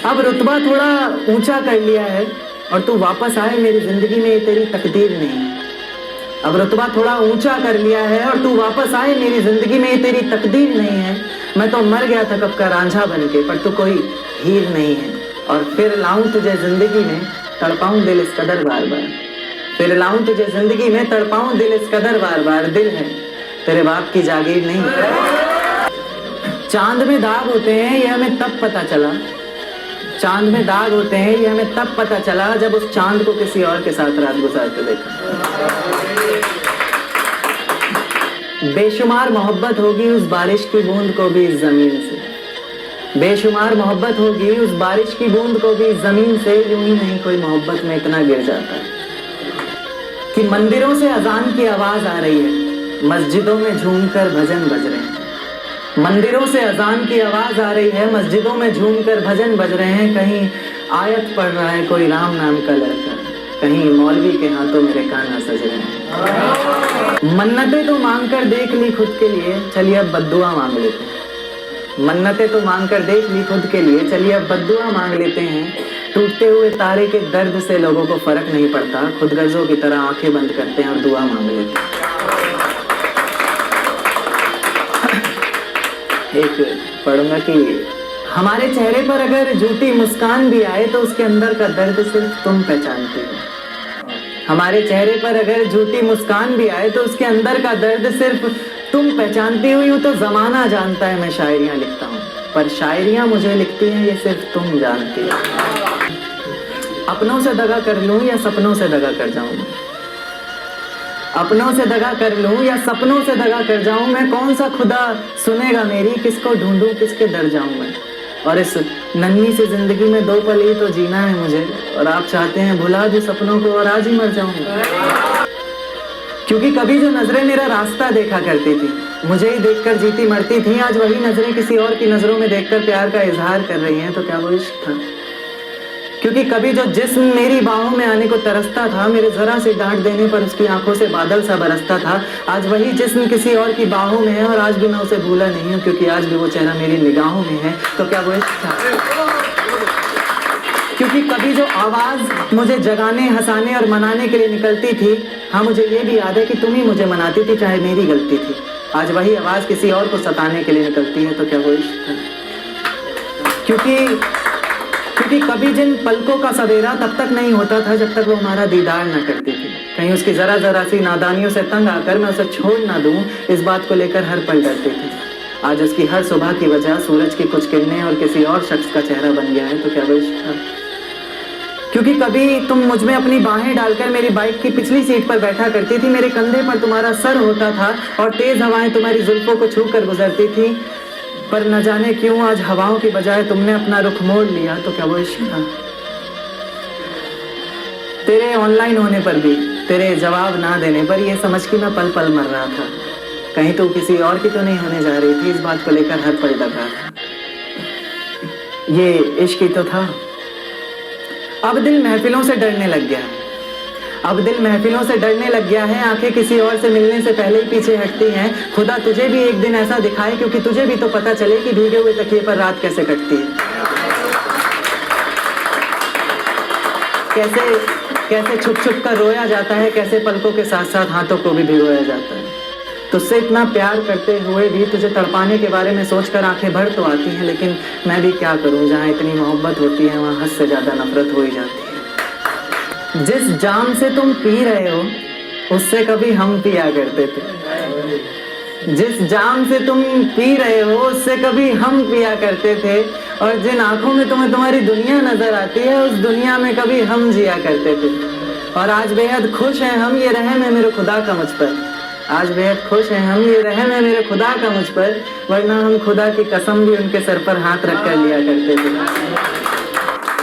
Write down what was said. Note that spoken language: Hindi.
अब रुतबा थोड़ा ऊंचा कर लिया है और तू वापस आए मेरी जिंदगी में, ये तेरी तकदीर नहीं। अब रुतबा थोड़ा ऊंचा कर लिया है और तू वापस आए मेरी जिंदगी में, ये तेरी तकदीर नहीं है। मैं तो मर गया था कब का रांझा बन के, पर तू कोई हीर नहीं है। और फिर लाऊं तुझे जिंदगी में, तड़पाऊं दिल इस कदर बार बार। फिर लाऊं तुझे जिंदगी में, तड़पाऊं दिल इस कदर बार बार। दिल है तेरे बाप की जागीर नहीं। चांद में दाग होते हैं ये हमें तब पता चला, चांद में दाग होते हैं ये हमें तब पता चला जब उस चांद को किसी और के साथ रात गुजारते देखा। बेशुमार मोहब्बत होगी उस बारिश की बूंद को भी इस जमीन से, बेशुमार मोहब्बत होगी उस बारिश की बूंद को भी इस जमीन से। यूं ही नहीं कोई मोहब्बत में इतना गिर जाता है कि मंदिरों से अजान की आवाज आ रही है, मस्जिदों में झूमकर भजन बज रहे हैं। मंदिरों से अजान की आवाज आ रही है, मस्जिदों में झूमकर भजन बज रहे हैं। कहीं आयत पढ़ रहा है कोई राम नाम का लड़का, कहीं मौलवी के हाथों मेरे कान्हा सज रहे हैं। मन्नतें तो मांग कर देख ली खुद के लिए, चलिए अब बद्दुआ मांग लेते हैं। मन्नतें तो मांग कर देख ली खुद के लिए, चलिए अब बद्दुआ मांग लेते हैं। टूटते हुए तारे के दर्द से लोगों को फर्क नहीं पड़ता, खुदगर्जों की तरह आंखें बंद करते हैं और दुआ मांग लेते हैं। एक पढ़ूंगा कि हमारे चेहरे पर अगर झूठी मुस्कान भी आए तो उसके अंदर का दर्द सिर्फ तुम पहचानती हो। हमारे चेहरे पर अगर झूठी मुस्कान भी आए तो उसके अंदर का दर्द सिर्फ तुम पहचानती हो। यूं तो जमाना जानता है मैं शायरियां लिखता हूँ, पर शायरियां मुझे लिखती हैं ये सिर्फ तुम जानती हो। अपनों से दगा कर लूं या सपनों से दगा कर जाऊं, अपनों से दगा कर लूं या सपनों से दगा कर जाऊं। मैं कौन सा खुदा सुनेगा मेरी, किसको ढूंढूं किसके दर जाऊं मैं। और इस नन्ही सी जिंदगी में 2 पल ही तो जीना है मुझे, और आप चाहते हैं भुला दूं सपनों को और आज ही मर जाऊं। क्योंकि कभी जो नजरें मेरा रास्ता देखा करती थी, मुझे ही देखकर जीती मरती थी, आज वही नजरें किसी और की नजरों में देखकर प्यार का इजहार कर रही हैं, तो क्या वो इश्क था। क्योंकि कभी जो जिस्म मेरी बाहों में आने को तरसता था, मेरे जरा से डांट देने पर उसकी आंखों से बादल सा बरसता था, आज वही जिस्म किसी और की बाहों में है और आज भी मैं उसे भूला नहीं हूँ, क्योंकि आज भी वो चेहरा मेरी निगाहों में है, तो क्या वो इश्क था। क्योंकि कभी जो आवाज मुझे जगाने, हंसाने और मनाने के लिए निकलती थी, हाँ मुझे ये भी याद है कि तुम ही मुझे मनाती थी चाहे मेरी गलती थी, आज वही आवाज किसी और को सताने के लिए निकलती है, तो क्या वो इश्क था। क्योंकि कभी जिन पलकों का सवेरा तब तक नहीं होता था जब तक वो हमारा दीदार ना करती थी, कहीं उसकी जरा जरा सी नादानियों से तंग आकर मैं उसे छोड़ ना दूं, इस बात को लेकर हर पल डरती थी। आज उसकी हर सुबह की वजह सूरज की कुछ किरणें और किसी और शख्स का चेहरा बन गया है, तो क्या वो इश्क था। क्योंकि कभी तुम मुझ में अपनी बाहें डालकर मेरी बाइक की पिछली सीट पर बैठा करती थी, मेरे कंधे पर तुम्हारा सर होता था और तेज हवाएं तुम्हारी जुल्फों को छू कर गुजरती थी, पर न जाने क्यों आज हवाओं की बजाय तुमने अपना रुख मोड़ लिया, तो क्या वो इश्क था। तेरे ऑनलाइन होने पर भी, तेरे जवाब ना देने पर ये समझ के मैं पल पल मर रहा था, कहीं तो किसी और की तो नहीं होने जा रही थी, इस बात को लेकर हर पल डर रहा था। ये इश्क ही तो था। अब दिल महफिलों से डरने लग गया है, अब दिल महफिलों से डरने लग गया है, आंखें किसी और से मिलने से पहले ही पीछे हटती हैं। खुदा तुझे भी एक दिन ऐसा दिखाए, क्योंकि तुझे भी तो पता चले कि भीगे हुए तकिए पर रात कैसे कटती है। कैसे छुप छुप कर रोया जाता है, कैसे पलकों के साथ साथ हाथों को भी भिगोया जाता है। तुझसे इतना प्यार करते हुए भी तुझे तड़पाने के बारे में सोचकर आंखें भर तो आती हैं, लेकिन मैं भी क्या करूं, जहां इतनी मोहब्बत होती है वहां हद से ज्यादा नफरत हो ही जाती है। जिस जाम से तुम पी रहे हो उससे कभी हम पिया करते थे, जिस जाम से तुम पी रहे हो उससे कभी हम पिया करते थे, और जिन आंखों में तुम्हें तुम्हारी दुनिया नजर आती है उस दुनिया में कभी हम जिया करते थे। और आज बेहद खुश हैं हम, ये रहम है मेरे खुदा का मुझ पर, आज बेहद खुश हैं हम, ये रहम है मेरे खुदा का मुझ पर, वरना हम खुदा की कसम भी उनके सर पर हाथ रख कर लिया करते थे।